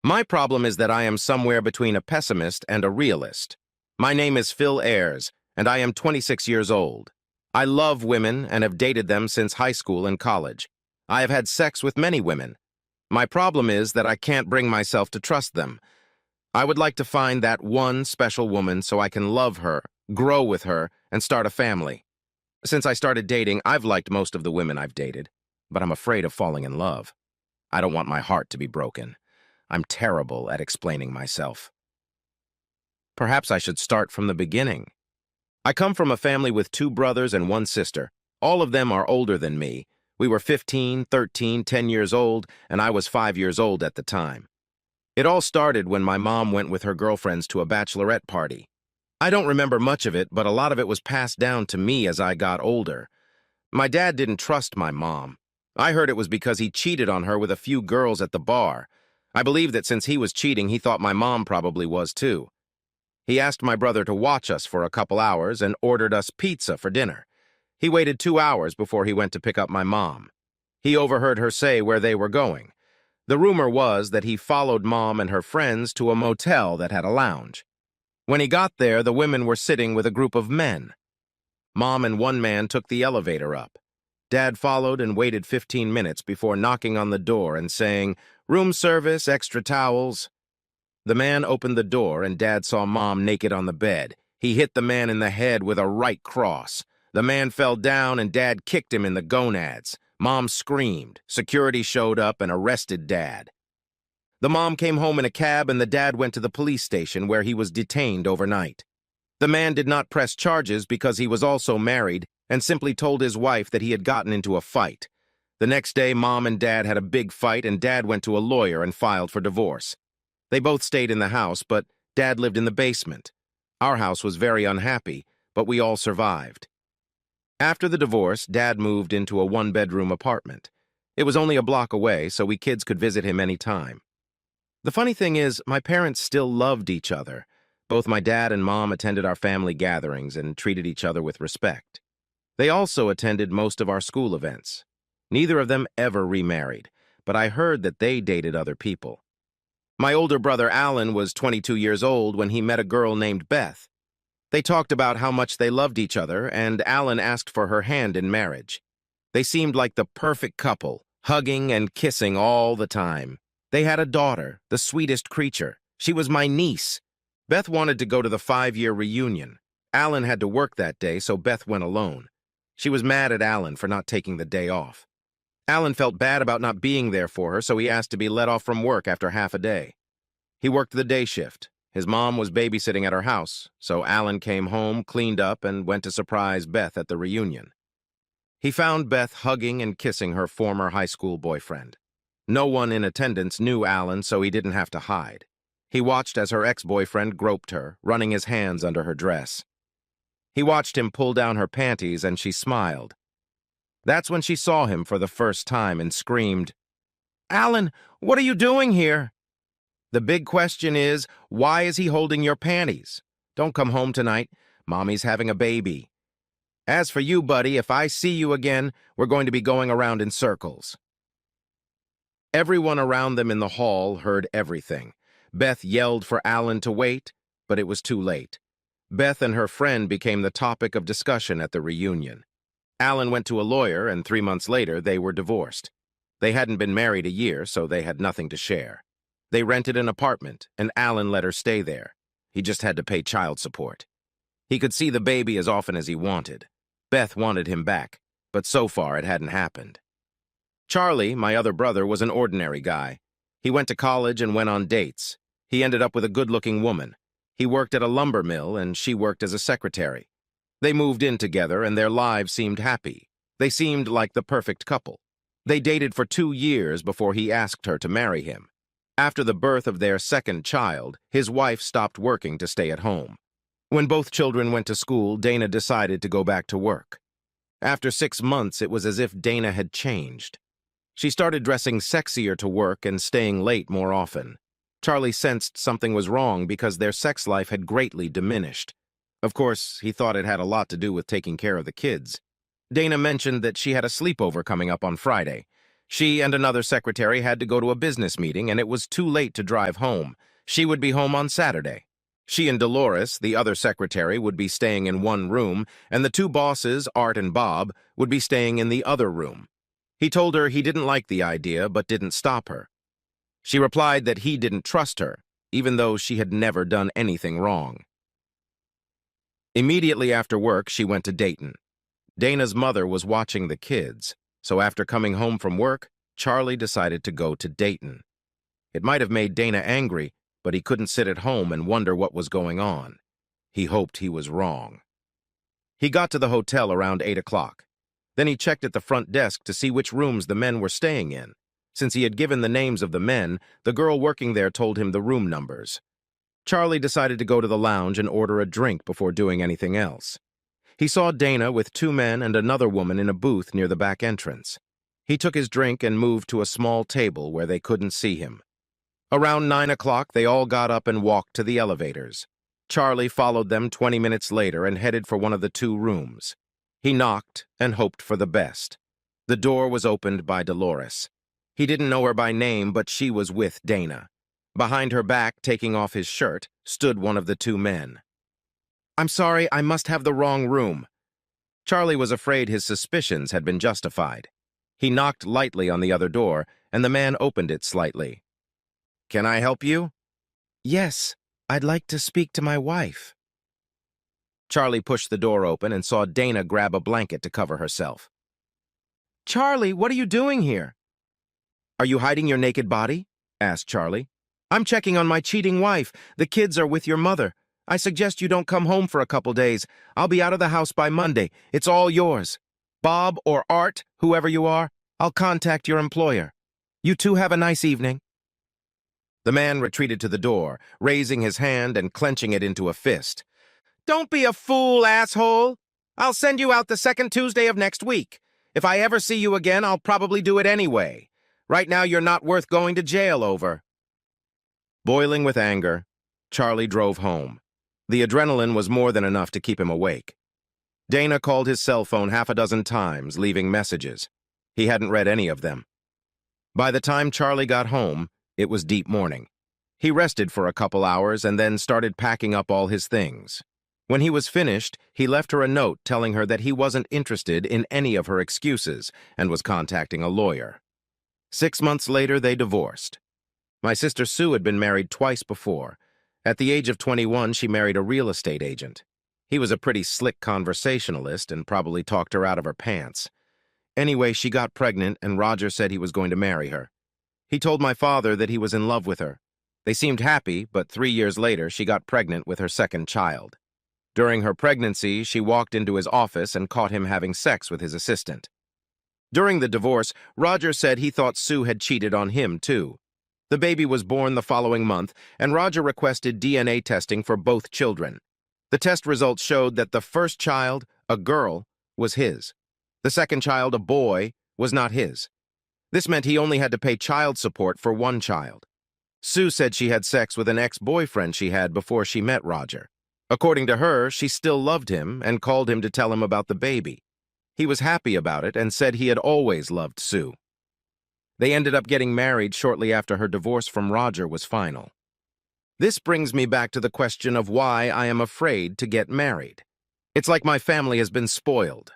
My problem is that I am somewhere between a pessimist and a realist. My name is Phil Ayers, and I am 26 years old. I love women and have dated them since high school and college. I have had sex with many women. My problem is that I can't bring myself to trust them. I would like to find that one special woman so I can love her, grow with her, and start a family. Since I started dating, I've liked most of the women I've dated, but I'm afraid of falling in love. I don't want my heart to be broken. I'm terrible at explaining myself. Perhaps I should start from the beginning. I come from a family with 2 brothers and 1 sister. All of them are older than me. We were 15, 13, 10 years old, and I was 5 years old at the time. It all started when my mom went with her girlfriends to a bachelorette party. I don't remember much of it, but a lot of it was passed down to me as I got older. My dad didn't trust my mom. I heard it was because he cheated on her with a few girls at the bar. I believe that since he was cheating, he thought my mom probably was too. He asked my brother to watch us for a couple hours and ordered us pizza for dinner. He waited 2 hours before he went to pick up my mom. He overheard her say where they were going. The rumor was that he followed Mom and her friends to a motel that had a lounge. When he got there, the women were sitting with a group of men. Mom and one man took the elevator up. Dad followed and waited 15 minutes before knocking on the door and saying, "Room service, extra towels." The man opened the door and Dad saw Mom naked on the bed. He hit the man in the head with a right cross. The man fell down and Dad kicked him in the gonads. Mom screamed. Security showed up and arrested Dad. The mom came home in a cab and the dad went to the police station where he was detained overnight. The man did not press charges because he was also married and simply told his wife that he had gotten into a fight. The next day, Mom and Dad had a big fight and Dad went to a lawyer and filed for divorce. They both stayed in the house, but Dad lived in the basement. Our house was very unhappy, but we all survived. After the divorce, Dad moved into a 1-bedroom apartment. It was only a block away, so we kids could visit him any time. The funny thing is, my parents still loved each other. Both my dad and mom attended our family gatherings and treated each other with respect. They also attended most of our school events. Neither of them ever remarried, but I heard that they dated other people. My older brother Alan was 22 years old when he met a girl named Beth. They talked about how much they loved each other, and Alan asked for her hand in marriage. They seemed like the perfect couple, hugging and kissing all the time. They had a daughter, the sweetest creature. She was my niece. Beth wanted to go to the 5-year reunion. Alan had to work that day, so Beth went alone. She was mad at Alan for not taking the day off. Alan felt bad about not being there for her, so he asked to be let off from work after half a day. He worked the day shift. His mom was babysitting at her house, so Alan came home, cleaned up, and went to surprise Beth at the reunion. He found Beth hugging and kissing her former high school boyfriend. No one in attendance knew Alan, so he didn't have to hide. He watched as her ex-boyfriend groped her, running his hands under her dress. He watched him pull down her panties, and she smiled. That's when she saw him for the first time and screamed, "Alan, what are you doing here?" The big question is, why is he holding your panties? Don't come home tonight. Mommy's having a baby. As for you, buddy, if I see you again, we're going to be going around in circles. Everyone around them in the hall heard everything. Beth yelled for Alan to wait, but it was too late. Beth and her friend became the topic of discussion at the reunion. Alan went to a lawyer, and 3 months later, they were divorced. They hadn't been married a year, so they had nothing to share. They rented an apartment, and Alan let her stay there. He just had to pay child support. He could see the baby as often as he wanted. Beth wanted him back, but so far it hadn't happened. Charlie, my other brother, was an ordinary guy. He went to college and went on dates. He ended up with a good-looking woman. He worked at a lumber mill, and she worked as a secretary. They moved in together, and their lives seemed happy. They seemed like the perfect couple. They dated for 2 years before he asked her to marry him. After the birth of their second child, his wife stopped working to stay at home. When both children went to school, Dana decided to go back to work. After 6 months, it was as if Dana had changed. She started dressing sexier to work and staying late more often. Charlie sensed something was wrong because their sex life had greatly diminished. Of course, he thought it had a lot to do with taking care of the kids. Dana mentioned that she had a sleepover coming up on Friday. She and another secretary had to go to a business meeting, and it was too late to drive home. She would be home on Saturday. She and Dolores, the other secretary, would be staying in one room, and the two bosses, Art and Bob, would be staying in the other room. He told her he didn't like the idea, but didn't stop her. She replied that he didn't trust her, even though she had never done anything wrong. Immediately after work, she went to Dayton. Dana's mother was watching the kids, so after coming home from work, Charlie decided to go to Dayton. It might have made Dana angry, but he couldn't sit at home and wonder what was going on. He hoped he was wrong. He got to the hotel around 8 o'clock. Then he checked at the front desk to see which rooms the men were staying in. Since he had given the names of the men, the girl working there told him the room numbers. Charlie decided to go to the lounge and order a drink before doing anything else. He saw Dana with two men and another woman in a booth near the back entrance. He took his drink and moved to a small table where they couldn't see him. Around 9 o'clock, they all got up and walked to the elevators. Charlie followed them 20 minutes later and headed for one of the two rooms. He knocked and hoped for the best. The door was opened by Dolores. He didn't know her by name, but she was with Dana. Behind her back, taking off his shirt, stood one of the two men. "I'm sorry, I must have the wrong room." Charlie was afraid his suspicions had been justified. He knocked lightly on the other door, and the man opened it slightly. "Can I help you?" "Yes, I'd like to speak to my wife." Charlie pushed the door open and saw Dana grab a blanket to cover herself. "Charlie, what are you doing here?" "Are you hiding your naked body?" asked Charlie. "I'm checking on my cheating wife. The kids are with your mother. I suggest you don't come home for a couple days. I'll be out of the house by Monday. It's all yours. Bob or Art, whoever you are, I'll contact your employer. You two have a nice evening." The man retreated to the door, raising his hand and clenching it into a fist. "Don't be a fool, asshole! I'll send you out the second Tuesday of next week. If I ever see you again, I'll probably do it anyway. Right now, you're not worth going to jail over." Boiling with anger, Charlie drove home. The adrenaline was more than enough to keep him awake. Dana called his cell phone half a dozen times, leaving messages. He hadn't read any of them. By the time Charlie got home, it was deep morning. He rested for a couple hours and then started packing up all his things. When he was finished, he left her a note telling her that he wasn't interested in any of her excuses and was contacting a lawyer. 6 months later, they divorced. My sister Sue had been married twice before. At the age of 21, she married a real estate agent. He was a pretty slick conversationalist and probably talked her out of her pants. Anyway, she got pregnant and Roger said he was going to marry her. He told my father that he was in love with her. They seemed happy, but 3 years later, she got pregnant with her second child. During her pregnancy, she walked into his office and caught him having sex with his assistant. During the divorce, Roger said he thought Sue had cheated on him, too. The baby was born the following month, and Roger requested DNA testing for both children. The test results showed that the first child, a girl, was his. The second child, a boy, was not his. This meant he only had to pay child support for one child. Sue said she had sex with an ex-boyfriend she had before she met Roger. According to her, she still loved him and called him to tell him about the baby. He was happy about it and said he had always loved Sue. They ended up getting married shortly after her divorce from Roger was final. This brings me back to the question of why I am afraid to get married. It's like my family has been spoiled.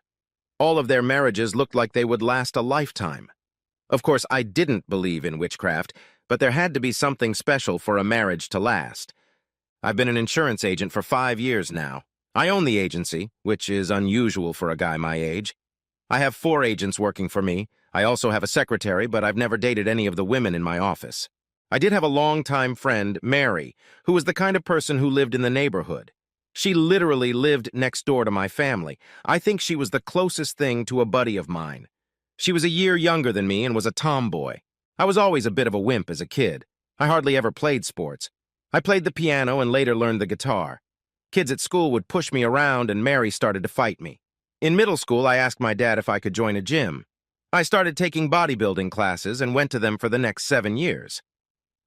All of their marriages looked like they would last a lifetime. Of course, I didn't believe in witchcraft, but there had to be something special for a marriage to last. I've been an insurance agent for 5 years now. I own the agency, which is unusual for a guy my age. I have 4 agents working for me. I also have a secretary, but I've never dated any of the women in my office. I did have a longtime friend, Mary, who was the kind of person who lived in the neighborhood. She literally lived next door to my family. I think she was the closest thing to a buddy of mine. She was a year younger than me and was a tomboy. I was always a bit of a wimp as a kid. I hardly ever played sports. I played the piano and later learned the guitar. Kids at school would push me around and Mary started to fight me. In middle school, I asked my dad if I could join a gym. I started taking bodybuilding classes and went to them for the next 7 years.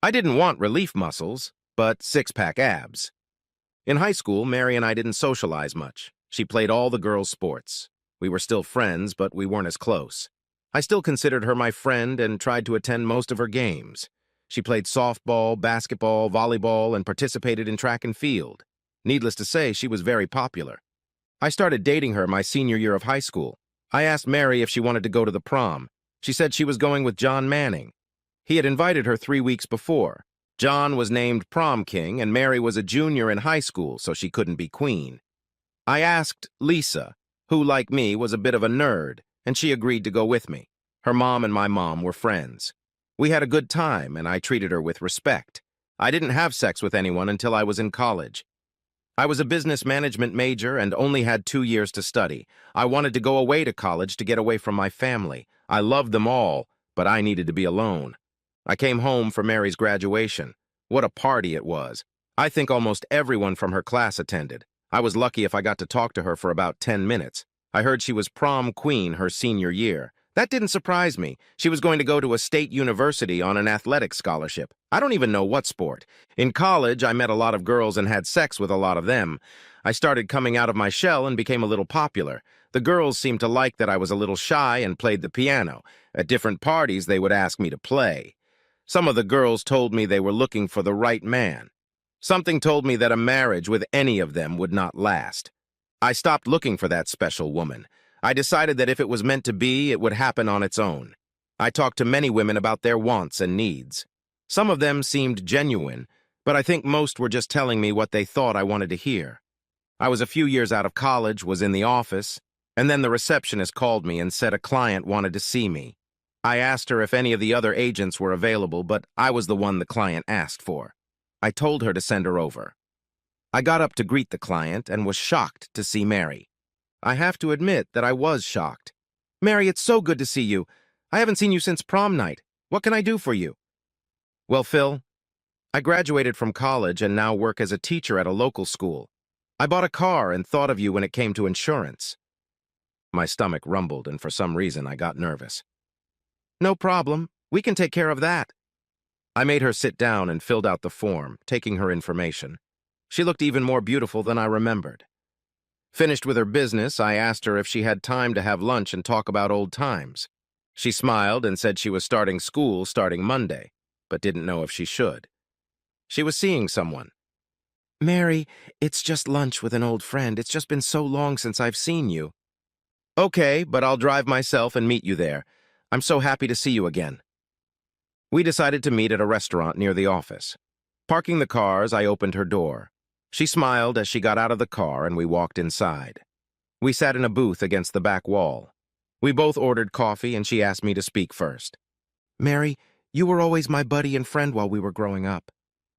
I didn't want relief muscles, but six-pack abs. In high school, Mary and I didn't socialize much. She played all the girls' sports. We were still friends, but we weren't as close. I still considered her my friend and tried to attend most of her games. She played softball, basketball, volleyball, and participated in track and field. Needless to say, she was very popular. I started dating her my senior year of high school. I asked Mary if she wanted to go to the prom. She said she was going with John Manning. He had invited her 3 weeks before. John was named prom king, and Mary was a junior in high school, so she couldn't be queen. I asked Lisa, who, like me, was a bit of a nerd, and she agreed to go with me. Her mom and my mom were friends. We had a good time, and I treated her with respect. I didn't have sex with anyone until I was in college. I was a business management major and only had 2 years to study. I wanted to go away to college to get away from my family. I loved them all, but I needed to be alone. I came home for Mary's graduation. What a party it was. I think almost everyone from her class attended. I was lucky if I got to talk to her for about 10 minutes. I heard she was prom queen her senior year. That didn't surprise me. She was going to go to a state university on an athletic scholarship. I don't even know what sport. In college, I met a lot of girls and had sex with a lot of them. I started coming out of my shell and became a little popular. The girls seemed to like that I was a little shy and played the piano. At different parties, they would ask me to play. Some of the girls told me they were looking for the right man. Something told me that a marriage with any of them would not last. I stopped looking for that special woman. I decided that if it was meant to be, it would happen on its own. I talked to many women about their wants and needs. Some of them seemed genuine, but I think most were just telling me what they thought I wanted to hear. I was a few years out of college, was in the office, and then the receptionist called me and said a client wanted to see me. I asked her if any of the other agents were available, but I was the one the client asked for. I told her to send her over. I got up to greet the client and was shocked to see Mary. I have to admit that I was shocked. "Mary, it's so good to see you. I haven't seen you since prom night. What can I do for you?" "Well, Phil, I graduated from college and now work as a teacher at a local school. I bought a car and thought of you when it came to insurance." My stomach rumbled, and for some reason I got nervous. "No problem. We can take care of that." I made her sit down and filled out the form, taking her information. She looked even more beautiful than I remembered. Finished with her business, I asked her if she had time to have lunch and talk about old times. She smiled and said she was starting school starting Monday, but didn't know if she should. She was seeing someone. "Mary, it's just lunch with an old friend. It's just been so long since I've seen you." "Okay, but I'll drive myself and meet you there. I'm so happy to see you again." We decided to meet at a restaurant near the office. Parking the cars, I opened her door. She smiled as she got out of the car and we walked inside. We sat in a booth against the back wall. We both ordered coffee and she asked me to speak first. "Mary, you were always my buddy and friend while we were growing up.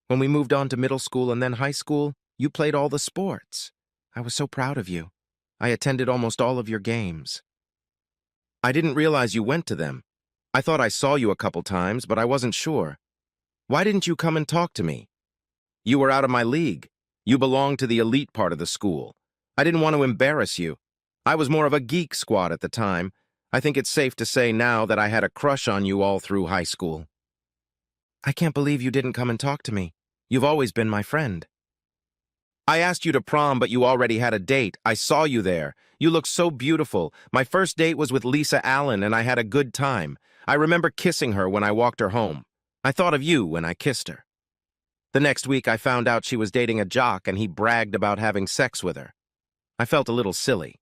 When we moved on to middle school and then high school, you played all the sports. I was so proud of you. I attended almost all of your games." "I didn't realize you went to them. I thought I saw you a couple times, but I wasn't sure. Why didn't you come and talk to me?" "You were out of my league. You belonged to the elite part of the school. I didn't want to embarrass you. I was more of a geek squad at the time. I think it's safe to say now that I had a crush on you all through high school." "I can't believe you didn't come and talk to me. You've always been my friend." "I asked you to prom, but you already had a date. I saw you there. You looked so beautiful. My first date was with Lisa Allen, and I had a good time. I remember kissing her when I walked her home. I thought of you when I kissed her. The next week, I found out she was dating a jock, and he bragged about having sex with her. I felt a little silly.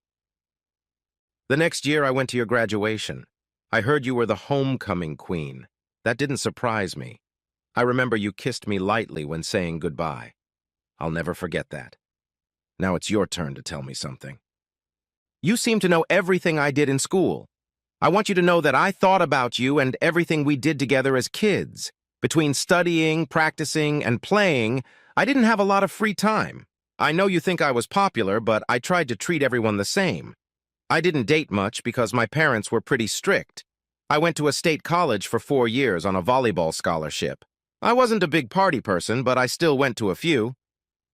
The next year, I went to your graduation. I heard you were the homecoming queen. That didn't surprise me. I remember you kissed me lightly when saying goodbye. I'll never forget that. Now it's your turn to tell me something. You seem to know everything I did in school. I want you to know that I thought about you and everything we did together as kids. Between studying, practicing, and playing, I didn't have a lot of free time. I know you think I was popular, but I tried to treat everyone the same. I didn't date much because my parents were pretty strict. I went to a state college for 4 years on a volleyball scholarship. I wasn't a big party person, but I still went to a few.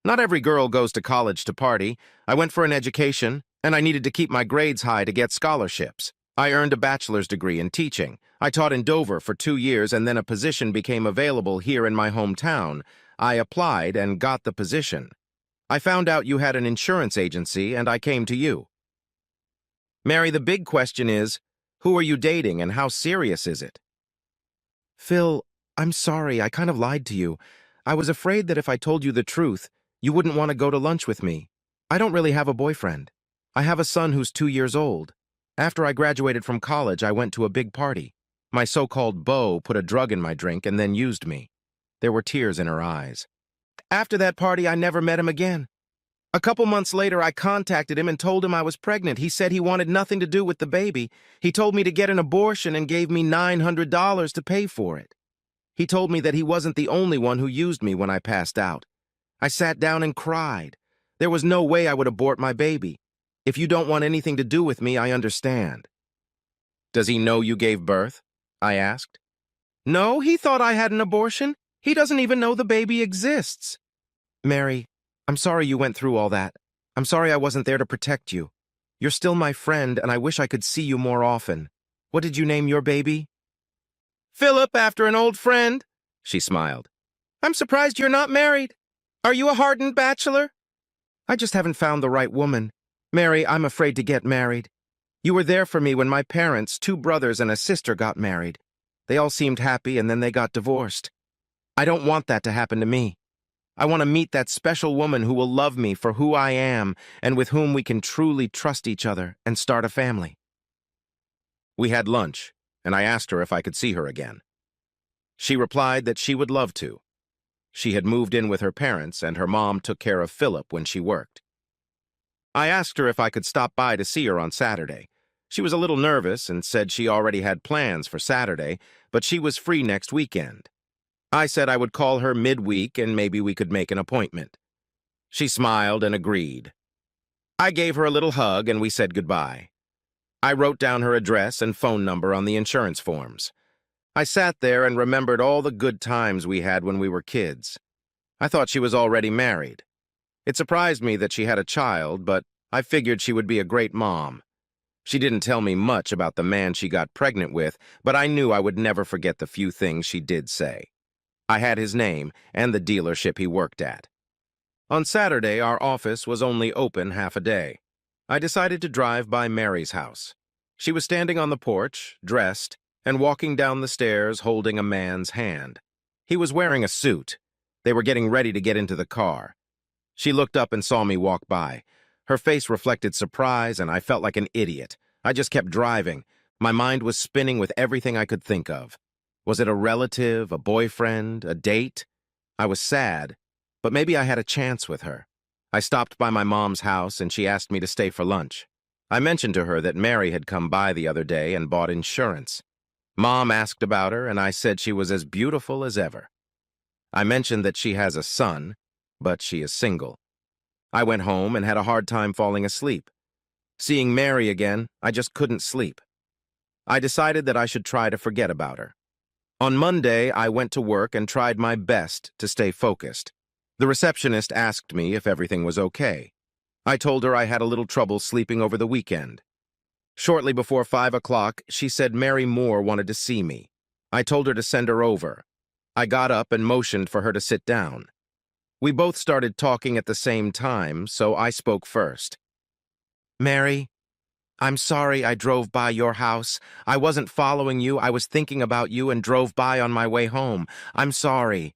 Not every girl goes to college to party. I went for an education, and I needed to keep my grades high to get scholarships. I earned a bachelor's degree in teaching. I taught in Dover for 2 years, and then a position became available here in my hometown. I applied and got the position. I found out you had an insurance agency, and I came to you. Mary, the big question is, Who are you dating and how serious is it? Phil, I'm sorry, I kind of lied to you. I was afraid that if I told you the truth, you wouldn't want to go to lunch with me. I don't really have a boyfriend. I have a son who's 2 years old. After I graduated from college, I went to a big party. My so-called beau put a drug in my drink and then used me. There were tears in her eyes. After that party, I never met him again. A couple months later, I contacted him and told him I was pregnant. He said he wanted nothing to do with the baby. He told me to get an abortion and gave me $900 to pay for it. He told me that he wasn't the only one who used me when I passed out. I sat down and cried. There was no way I would abort my baby. If you don't want anything to do with me, I understand. Does he know you gave birth? I asked. No, he thought I had an abortion. He doesn't even know the baby exists. Mary, I'm sorry you went through all that. I'm sorry I wasn't there to protect you. You're still my friend, and I wish I could see you more often. What did you name your baby? Philip, after an old friend, she smiled. I'm surprised you're not married. Are you a hardened bachelor? I just haven't found the right woman. Mary, I'm afraid to get married. You were there for me when my parents, 2 brothers and a sister, got married. They all seemed happy, and then they got divorced. I don't want that to happen to me. I want to meet that special woman who will love me for who I am and with whom we can truly trust each other and start a family. We had lunch, and I asked her if I could see her again. She replied that she would love to. She had moved in with her parents, and her mom took care of Philip when she worked. I asked her if I could stop by to see her on Saturday. She was a little nervous and said she already had plans for Saturday, but she was free next weekend. I said I would call her midweek and maybe we could make an appointment. She smiled and agreed. I gave her a little hug and we said goodbye. I wrote down her address and phone number on the insurance forms. I sat there and remembered all the good times we had when we were kids. I thought she was already married. It surprised me that she had a child, but I figured she would be a great mom. She didn't tell me much about the man she got pregnant with, but I knew I would never forget the few things she did say. I had his name and the dealership he worked at. On Saturday, our office was only open half a day. I decided to drive by Mary's house. She was standing on the porch, dressed, and walking down the stairs holding a man's hand. He was wearing a suit. They were getting ready to get into the car. She looked up and saw me walk by. Her face reflected surprise, and I felt like an idiot. I just kept driving. My mind was spinning with everything I could think of. Was it a relative, a boyfriend, a date? I was sad, but maybe I had a chance with her. I stopped by my mom's house, and she asked me to stay for lunch. I mentioned to her that Mary had come by the other day and bought insurance. Mom asked about her, and I said she was as beautiful as ever. I mentioned that she has a son, but she is single. I went home and had a hard time falling asleep. Seeing Mary again, I just couldn't sleep. I decided that I should try to forget about her. On Monday, I went to work and tried my best to stay focused. The receptionist asked me if everything was okay. I told her I had a little trouble sleeping over the weekend. Shortly before 5 o'clock, she said Mary Moore wanted to see me. I told her to send her over. I got up and motioned for her to sit down. We both started talking at the same time, so I spoke first. Mary, I'm sorry I drove by your house. I wasn't following you. I was thinking about you and drove by on my way home. I'm sorry.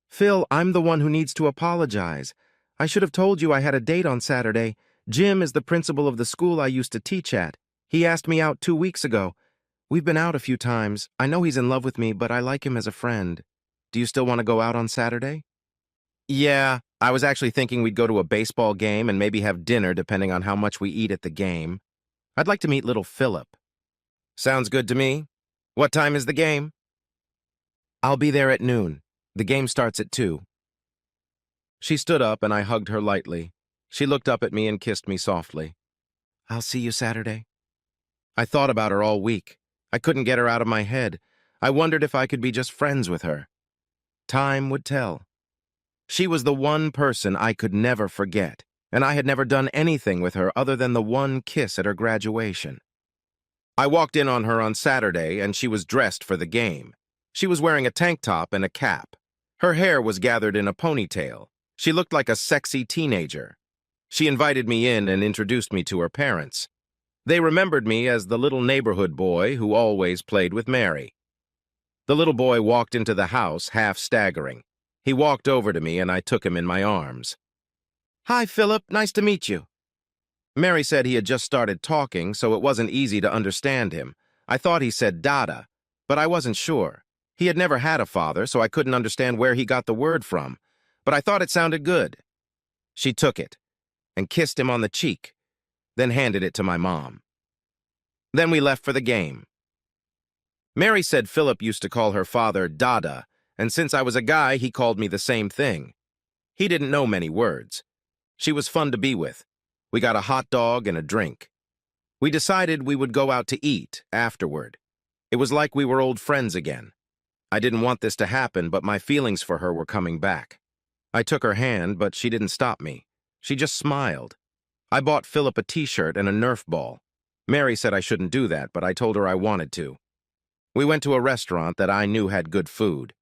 Phil, I'm the one who needs to apologize. I should have told you I had a date on Saturday. Jim is the principal of the school I used to teach at. He asked me out 2 weeks ago. We've been out a few times. I know he's in love with me, but I like him as a friend. Do you still want to go out on Saturday? Yeah, I was actually thinking we'd go to a baseball game and maybe have dinner depending on how much we eat at the game. I'd like to meet little Philip. Sounds good to me. What time is the game? I'll be there at noon. The game starts at 2. She stood up and I hugged her lightly. She looked up at me and kissed me softly. I'll see you Saturday. I thought about her all week. I couldn't get her out of my head. I wondered if I could be just friends with her. Time would tell. She was the one person I could never forget, and I had never done anything with her other than the one kiss at her graduation. I walked in on her on Saturday, and she was dressed for the game. She was wearing a tank top and a cap. Her hair was gathered in a ponytail. She looked like a sexy teenager. She invited me in and introduced me to her parents. They remembered me as the little neighborhood boy who always played with Mary. The little boy walked into the house, half staggering. He walked over to me and I took him in my arms. "Hi, Philip. Nice to meet you." Mary said he had just started talking, so it wasn't easy to understand him. I thought he said Dada, but I wasn't sure. He had never had a father, so I couldn't understand where he got the word from, but I thought it sounded good. She took it and kissed him on the cheek, then handed it to my mom. Then we left for the game. Mary said Philip used to call her father Dada, and since I was a guy, he called me the same thing. He didn't know many words. She was fun to be with. We got a hot dog and a drink. We decided we would go out to eat afterward. It was like we were old friends again. I didn't want this to happen, but my feelings for her were coming back. I took her hand, but she didn't stop me. She just smiled. I bought Philip a t-shirt and a Nerf ball. Mary said I shouldn't do that, but I told her I wanted to. We went to a restaurant that I knew had good food.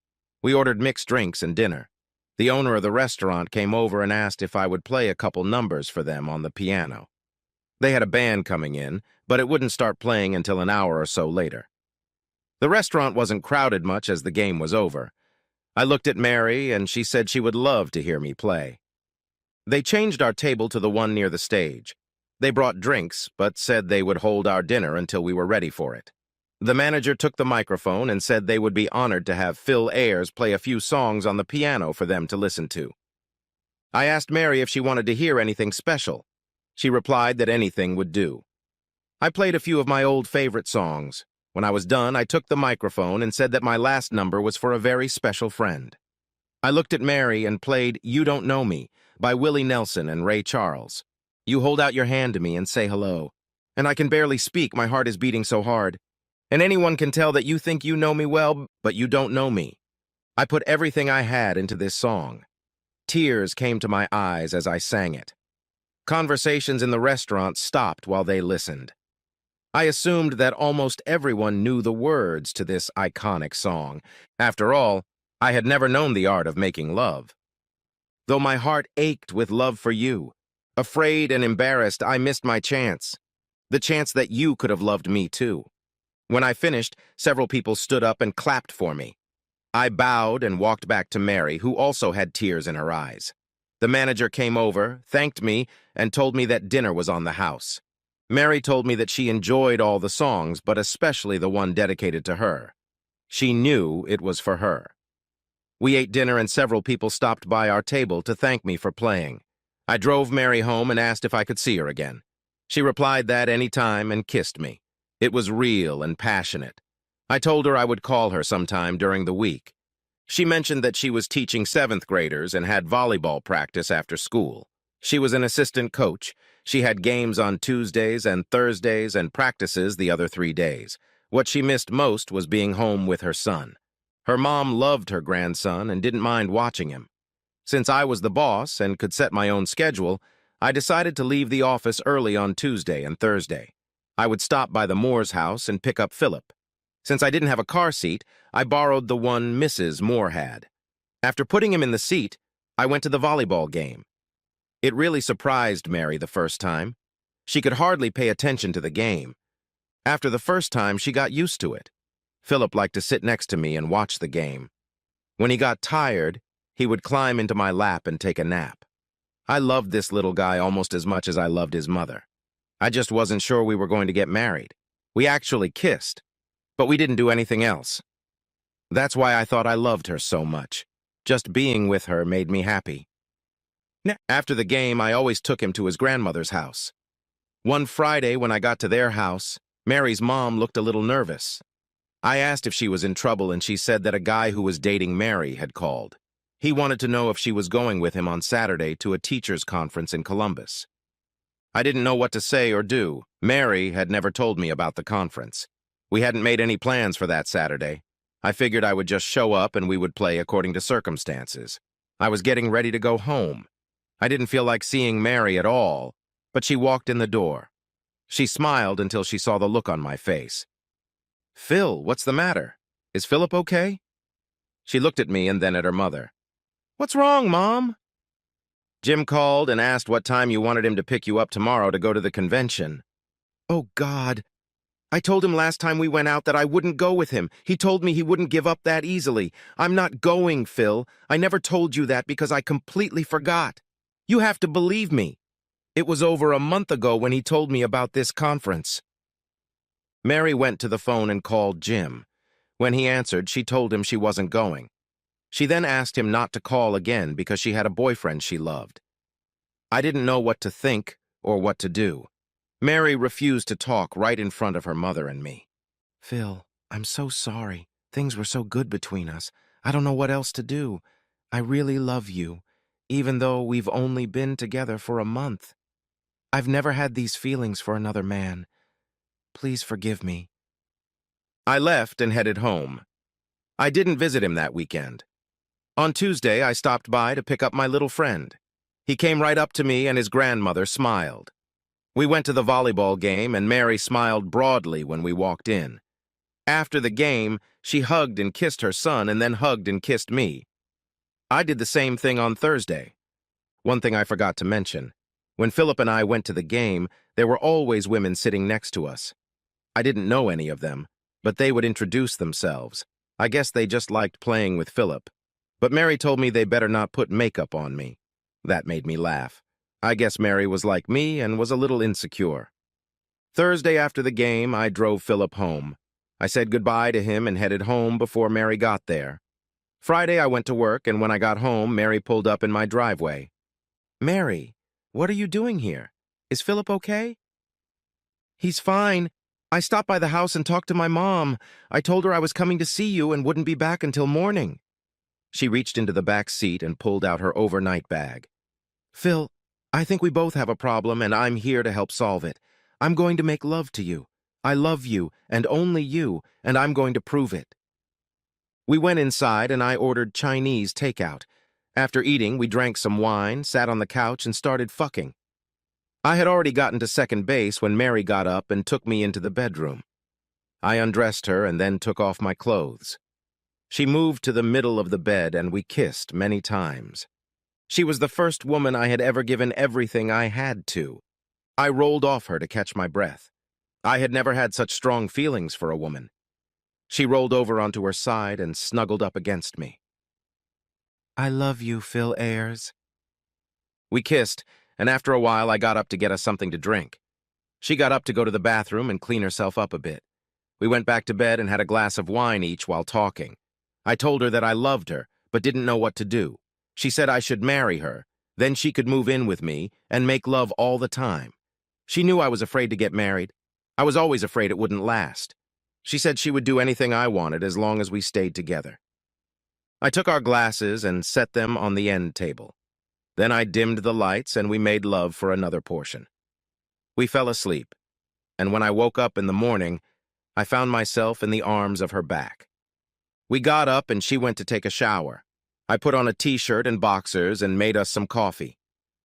We ordered mixed drinks and dinner. The owner of the restaurant came over and asked if I would play a couple numbers for them on the piano. They had a band coming in, but it wouldn't start playing until an hour or so later. The restaurant wasn't crowded much as the game was over. I looked at Mary, and she said she would love to hear me play. They changed our table to the one near the stage. They brought drinks, but said they would hold our dinner until we were ready for it. The manager took the microphone and said they would be honored to have Phil Ayers play a few songs on the piano for them to listen to. I asked Mary if she wanted to hear anything special. She replied that anything would do. I played a few of my old favorite songs. When I was done, I took the microphone and said that my last number was for a very special friend. I looked at Mary and played You Don't Know Me by Willie Nelson and Ray Charles. You hold out your hand to me and say hello. And I can barely speak, my heart is beating so hard. And anyone can tell that you think you know me well, but you don't know me. I put everything I had into this song. Tears came to my eyes as I sang it. Conversations in the restaurant stopped while they listened. I assumed that almost everyone knew the words to this iconic song. After all, I had never known the art of making love. Though my heart ached with love for you, afraid and embarrassed, I missed my chance. The chance that you could have loved me too. When I finished, several people stood up and clapped for me. I bowed and walked back to Mary, who also had tears in her eyes. The manager came over, thanked me, and told me that dinner was on the house. Mary told me that she enjoyed all the songs, but especially the one dedicated to her. She knew it was for her. We ate dinner and several people stopped by our table to thank me for playing. I drove Mary home and asked if I could see her again. She replied that any time and kissed me. It was real and passionate. I told her I would call her sometime during the week. She mentioned that she was teaching 7th graders and had volleyball practice after school. She was an assistant coach. She had games on Tuesdays and Thursdays and practices the other 3 days. What she missed most was being home with her son. Her mom loved her grandson and didn't mind watching him. Since I was the boss and could set my own schedule, I decided to leave the office early on Tuesday and Thursday. I would stop by the Moore's house and pick up Philip. Since I didn't have a car seat, I borrowed the one Mrs. Moore had. After putting him in the seat, I went to the volleyball game. It really surprised Mary the first time. She could hardly pay attention to the game. After the first time, she got used to it. Philip liked to sit next to me and watch the game. When he got tired, he would climb into my lap and take a nap. I loved this little guy almost as much as I loved his mother. I just wasn't sure we were going to get married. We actually kissed, but we didn't do anything else. That's why I thought I loved her so much. Just being with her made me happy. After the game, I always took him to his grandmother's house. One Friday, when I got to their house, Mary's mom looked a little nervous. I asked if she was in trouble, and she said that a guy who was dating Mary had called. He wanted to know if she was going with him on Saturday to a teachers' conference in Columbus. I didn't know what to say or do. Mary had never told me about the conference. We hadn't made any plans for that Saturday. I figured I would just show up and we would play according to circumstances. I was getting ready to go home. I didn't feel like seeing Mary at all, but she walked in the door. She smiled until she saw the look on my face. "Phil, what's the matter? Is Philip okay?" She looked at me and then at her mother. "What's wrong, Mom?" "Jim called and asked what time you wanted him to pick you up tomorrow to go to the convention." Oh, God. I told him last time we went out that I wouldn't go with him. He told me he wouldn't give up that easily. I'm not going, Phil. I never told you that because I completely forgot. You have to believe me. It was over a month ago when he told me about this conference. Mary went to the phone and called Jim. When he answered, she told him she wasn't going. She then asked him not to call again because she had a boyfriend she loved. I didn't know what to think or what to do. Mary refused to talk right in front of her mother and me. Phil, I'm so sorry. Things were so good between us. I don't know what else to do. I really love you, even though we've only been together for a month. I've never had these feelings for another man. Please forgive me. I left and headed home. I didn't visit him that weekend. On Tuesday, I stopped by to pick up my little friend. He came right up to me and his grandmother smiled. We went to the volleyball game and Mary smiled broadly when we walked in. After the game, she hugged and kissed her son and then hugged and kissed me. I did the same thing on Thursday. One thing I forgot to mention. When Philip and I went to the game, there were always women sitting next to us. I didn't know any of them, but they would introduce themselves. I guess they just liked playing with Philip. But Mary told me they better not put makeup on me. That made me laugh. I guess Mary was like me and was a little insecure. Thursday after the game, I drove Philip home. I said goodbye to him and headed home before Mary got there. Friday, I went to work, and when I got home, Mary pulled up in my driveway. Mary, what are you doing here? Is Philip okay? He's fine. I stopped by the house and talked to my mom. I told her I was coming to see you and wouldn't be back until morning. She reached into the back seat and pulled out her overnight bag. Phil, I think we both have a problem, and I'm here to help solve it. I'm going to make love to you. I love you, and only you, and I'm going to prove it. We went inside, and I ordered Chinese takeout. After eating, we drank some wine, sat on the couch, and started fucking. I had already gotten to second base when Mary got up and took me into the bedroom. I undressed her and then took off my clothes. She moved to the middle of the bed, and we kissed many times. She was the first woman I had ever given everything I had to. I rolled off her to catch my breath. I had never had such strong feelings for a woman. She rolled over onto her side and snuggled up against me. I love you, Phil Ayers. We kissed, and after a while I got up to get us something to drink. She got up to go to the bathroom and clean herself up a bit. We went back to bed and had a glass of wine each while talking. I told her that I loved her, but didn't know what to do. She said I should marry her, then she could move in with me and make love all the time. She knew I was afraid to get married. I was always afraid it wouldn't last. She said she would do anything I wanted as long as we stayed together. I took our glasses and set them on the end table. Then I dimmed the lights and we made love for another portion. We fell asleep, and when I woke up in the morning, I found myself in the arms of her back. We got up and she went to take a shower. I put on a t-shirt and boxers and made us some coffee.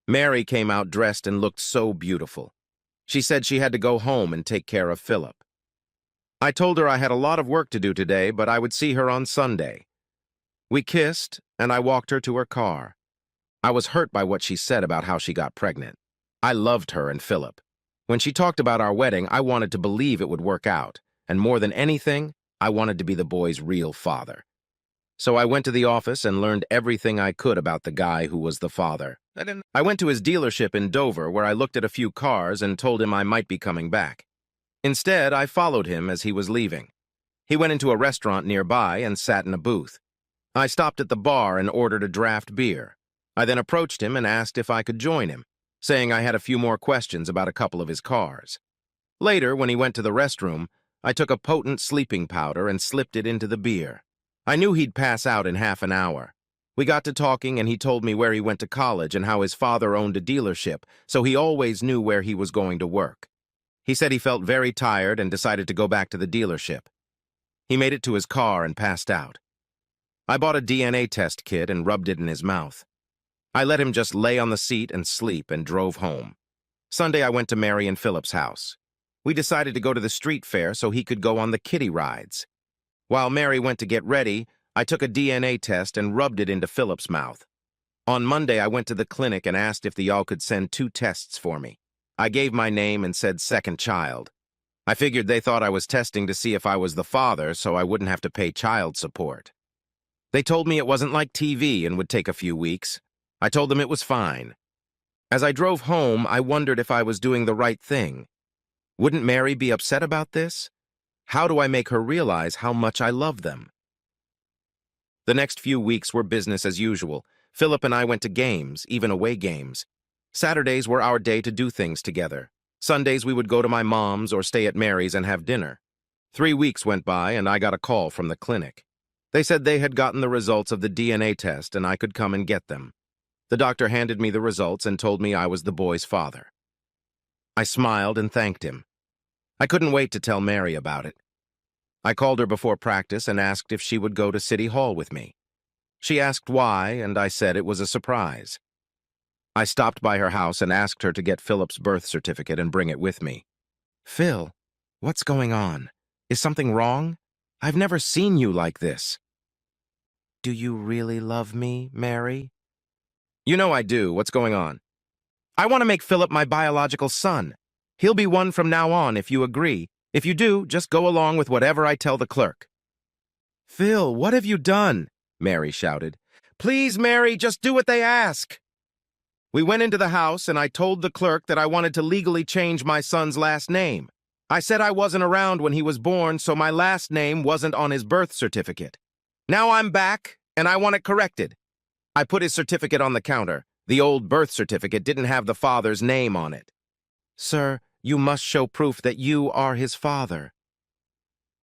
Mary came out dressed and looked so beautiful. She said she had to go home and take care of Philip. I told her I had a lot of work to do today, but I would see her on Sunday. We kissed, and I walked her to her car. I was hurt by what she said about how she got pregnant. I loved her and Philip. When she talked about our wedding, I wanted to believe it would work out, and more than anything, I wanted to be the boy's real father. So I went to the office and learned everything I could about the guy who was the father. I went to his dealership in Dover, where I looked at a few cars and told him I might be coming back. Instead, I followed him as he was leaving. He went into a restaurant nearby and sat in a booth. I stopped at the bar and ordered a draft beer. I then approached him and asked if I could join him, saying I had a few more questions about a couple of his cars. Later, when he went to the restroom, I took a potent sleeping powder and slipped it into the beer. I knew he'd pass out in half an hour. We got to talking and he told me where he went to college and how his father owned a dealership, so he always knew where he was going to work. He said he felt very tired and decided to go back to the dealership. He made it to his car and passed out. I bought a DNA test kit and rubbed it in his mouth. I let him just lay on the seat and sleep and drove home. Sunday I went to Mary and Philip's house. We decided to go to the street fair so he could go on the kiddie rides. While Mary went to get ready, I took a DNA test and rubbed it into Philip's mouth. On Monday, I went to the clinic and asked if the y'all could send 2 tests for me. I gave my name and said second child. I figured they thought I was testing to see if I was the father so I wouldn't have to pay child support. They told me it wasn't like TV and would take a few weeks. I told them it was fine. As I drove home, I wondered if I was doing the right thing. Wouldn't Mary be upset about this? How do I make her realize how much I love them? The next few weeks were business as usual. Philip and I went to games, even away games. Saturdays were our day to do things together. Sundays we would go to my mom's or stay at Mary's and have dinner. 3 weeks went by and I got a call from the clinic. They said they had gotten the results of the DNA test and I could come and get them. The doctor handed me the results and told me I was the boy's father. I smiled and thanked him. I couldn't wait to tell Mary about it. I called her before practice and asked if she would go to City Hall with me. She asked why, and I said it was a surprise. I stopped by her house and asked her to get Philip's birth certificate and bring it with me. "Phil, what's going on? Is something wrong? I've never seen you like this." "Do you really love me, Mary?" "You know I do. What's going on?" "I want to make Philip my biological son. He'll be one from now on if you agree. If you do, just go along with whatever I tell the clerk." "Phil, what have you done?" Mary shouted. "Please, Mary, just do what they ask." We went into the house and I told the clerk that I wanted to legally change my son's last name. I said I wasn't around when he was born, so my last name wasn't on his birth certificate. Now I'm back and I want it corrected. I put his certificate on the counter. The old birth certificate didn't have the father's name on it. "Sir, you must show proof that you are his father."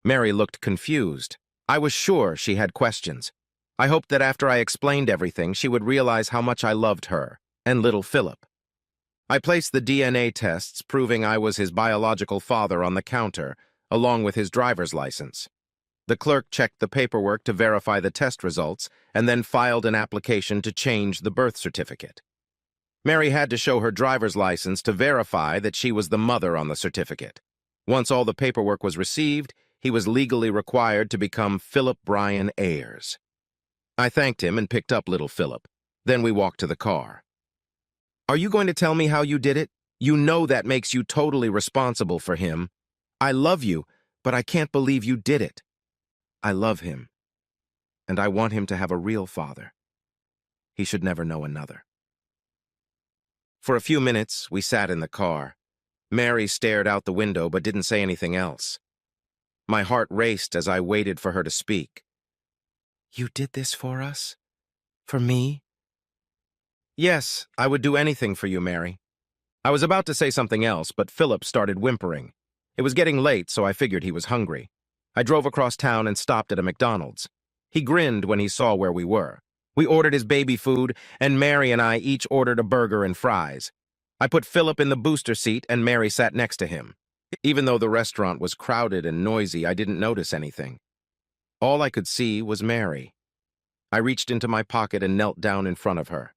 Mary looked confused. I was sure she had questions. I hoped that after I explained everything, she would realize how much I loved her and little Philip. I placed the DNA tests proving I was his biological father on the counter, along with his driver's license. The clerk checked the paperwork to verify the test results and then filed an application to change the birth certificate. Mary had to show her driver's license to verify that she was the mother on the certificate. Once all the paperwork was received, he was legally required to become Philip Brian Ayers. I thanked him and picked up little Philip. Then we walked to the car. "Are you going to tell me how you did it? You know that makes you totally responsible for him. I love you, but I can't believe you did it." I love him, and I want him to have a real father. He should never know another. For a few minutes, we sat in the car. Mary stared out the window but didn't say anything else. My heart raced as I waited for her to speak. "You did this for us? For me?" "Yes, I would do anything for you, Mary." I was about to say something else, but Philip started whimpering. It was getting late, so I figured he was hungry. I drove across town and stopped at a McDonald's. He grinned when he saw where we were. We ordered his baby food, and Mary and I each ordered a burger and fries. I put Philip in the booster seat, and Mary sat next to him. Even though the restaurant was crowded and noisy, I didn't notice anything. All I could see was Mary. I reached into my pocket and knelt down in front of her.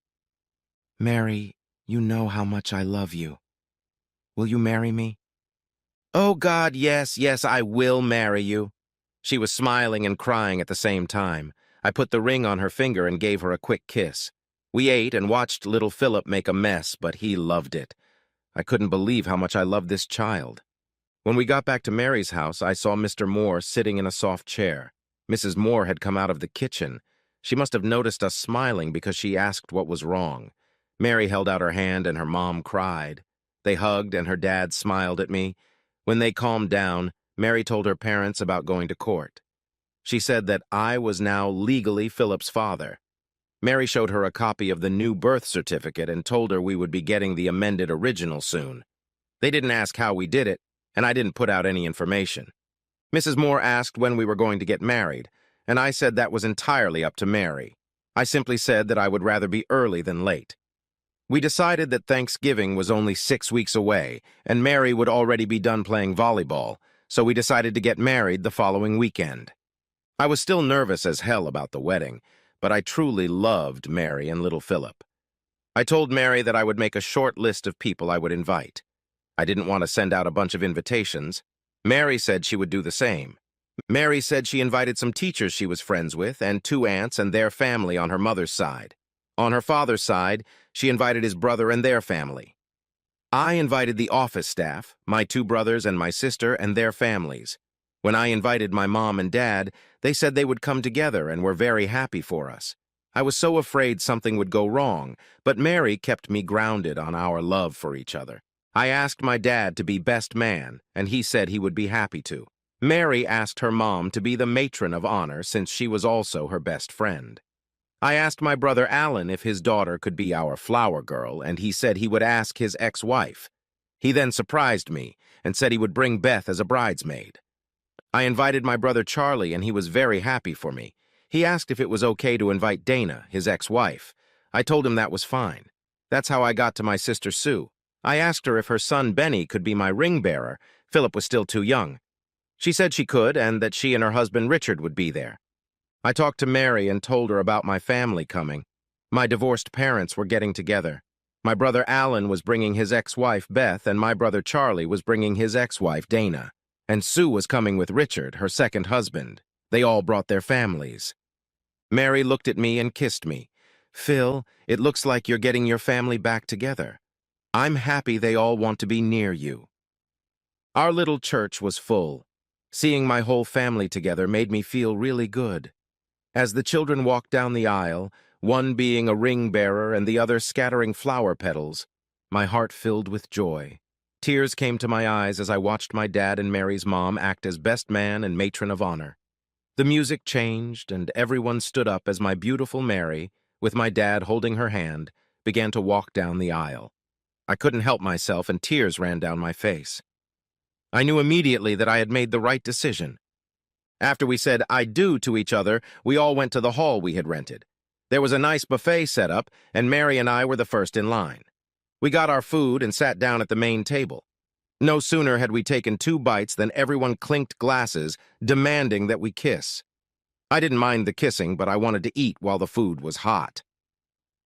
"Mary, you know how much I love you. Will you marry me?" "Oh, God, yes, yes, I will marry you." She was smiling and crying at the same time. I put the ring on her finger and gave her a quick kiss. We ate and watched little Philip make a mess, but he loved it. I couldn't believe how much I loved this child. When we got back to Mary's house, I saw Mr. Moore sitting in a soft chair. Mrs. Moore had come out of the kitchen. She must have noticed us smiling because she asked what was wrong. Mary held out her hand and her mom cried. They hugged and her dad smiled at me. When they calmed down, Mary told her parents about going to court. She said that I was now legally Philip's father. Mary showed her a copy of the new birth certificate and told her we would be getting the amended original soon. They didn't ask how we did it, and I didn't put out any information. Mrs. Moore asked when we were going to get married, and I said that was entirely up to Mary. I simply said that I would rather be early than late. We decided that Thanksgiving was only 6 weeks away, and Mary would already be done playing volleyball, so we decided to get married the following weekend. I was still nervous as hell about the wedding, but I truly loved Mary and little Philip. I told Mary that I would make a short list of people I would invite. I didn't want to send out a bunch of invitations. Mary said she would do the same. Mary said she invited some teachers she was friends with and 2 aunts and their family on her mother's side. On her father's side, she invited his brother and their family. I invited the office staff, my two brothers and my sister and their families. When I invited my mom and dad, they said they would come together and were very happy for us. I was so afraid something would go wrong, but Mary kept me grounded on our love for each other. I asked my dad to be best man, and he said he would be happy to. Mary asked her mom to be the matron of honor since she was also her best friend. I asked my brother Alan if his daughter could be our flower girl, and he said he would ask his ex-wife. He then surprised me and said he would bring Beth as a bridesmaid. I invited my brother Charlie, and he was very happy for me. He asked if it was okay to invite Dana, his ex-wife. I told him that was fine. That's how I got to my sister Sue. I asked her if her son Benny could be my ring bearer. Philip was still too young. She said she could, and that she and her husband Richard would be there. I talked to Mary and told her about my family coming. My divorced parents were getting together. My brother Alan was bringing his ex-wife Beth, and my brother Charlie was bringing his ex-wife Dana. And Sue was coming with Richard, her second husband. They all brought their families. Mary looked at me and kissed me. "Phil, it looks like you're getting your family back together. I'm happy they all want to be near you." Our little church was full. Seeing my whole family together made me feel really good. As the children walked down the aisle, one being a ring bearer and the other scattering flower petals, my heart filled with joy. Tears came to my eyes as I watched my dad and Mary's mom act as best man and matron of honor. The music changed, and everyone stood up as my beautiful Mary, with my dad holding her hand, began to walk down the aisle. I couldn't help myself, and tears ran down my face. I knew immediately that I had made the right decision. After we said "I do" to each other, we all went to the hall we had rented. There was a nice buffet set up, and Mary and I were the first in line. We got our food and sat down at the main table. No sooner had we taken 2 bites than everyone clinked glasses, demanding that we kiss. I didn't mind the kissing, but I wanted to eat while the food was hot.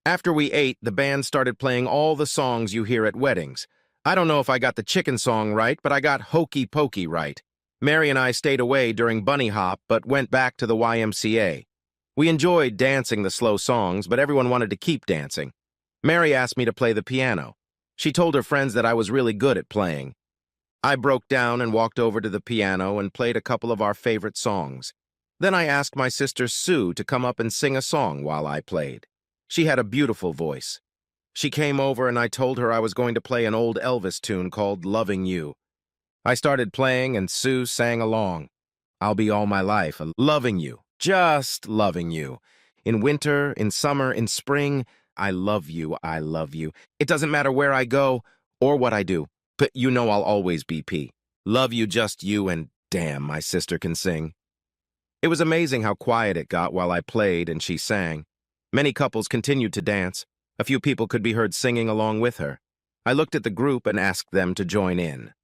After we ate, the band started playing all the songs you hear at weddings. I don't know if I got the chicken song right, but I got Hokey Pokey right. Mary and I stayed away during Bunny Hop, but went back to the YMCA. We enjoyed dancing the slow songs, but everyone wanted to keep dancing. Mary asked me to play the piano. She told her friends that I was really good at playing. I broke down and walked over to the piano and played a couple of our favorite songs. Then I asked my sister Sue to come up and sing a song while I played. She had a beautiful voice. She came over and I told her I was going to play an old Elvis tune called "Loving You." I started playing and Sue sang along. "I'll be all my life loving you, just loving you. In winter, in summer, in spring, I love you, I love you. It doesn't matter where I go or what I do, but you know I'll always be P. Love you, just you, and damn, my sister can sing." It was amazing how quiet it got while I played and she sang. Many couples continued to dance. A few people could be heard singing along with her. I looked at the group and asked them to join in.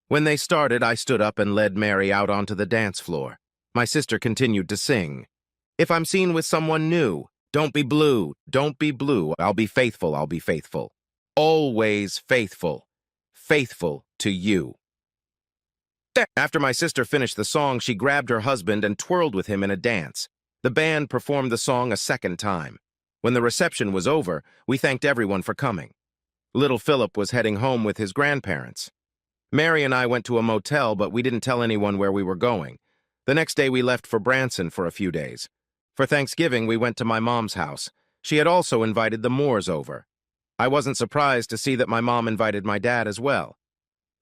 When they started, I stood up and led Mary out onto the dance floor. My sister continued to sing. "If I'm seen with someone new, don't be blue, don't be blue. I'll be faithful, I'll be faithful. Always faithful, faithful to you." After my sister finished the song, she grabbed her husband and twirled with him in a dance. The band performed the song a second time. When the reception was over, we thanked everyone for coming. Little Philip was heading home with his grandparents. Mary and I went to a motel, but we didn't tell anyone where we were going. The next day we left for Branson for a few days. For Thanksgiving, we went to my mom's house. She had also invited the Moores over. I wasn't surprised to see that my mom invited my dad as well.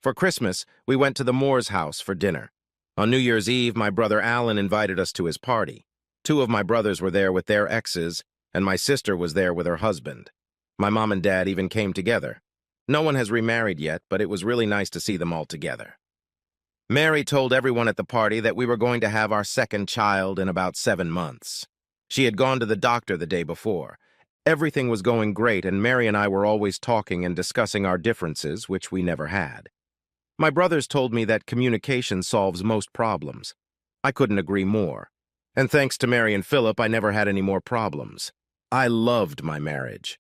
For Christmas, we went to the Moores' house for dinner. On New Year's Eve, my brother Alan invited us to his party. 2 of my brothers were there with their exes, and my sister was there with her husband. My mom and dad even came together. No one has remarried yet, but it was really nice to see them all together. Mary told everyone at the party that we were going to have our second child in about 7 months. She had gone to the doctor the day before. Everything was going great, and Mary and I were always talking and discussing our differences, which we never had. My brothers told me that communication solves most problems. I couldn't agree more. And thanks to Mary and Philip, I never had any more problems. I loved my marriage.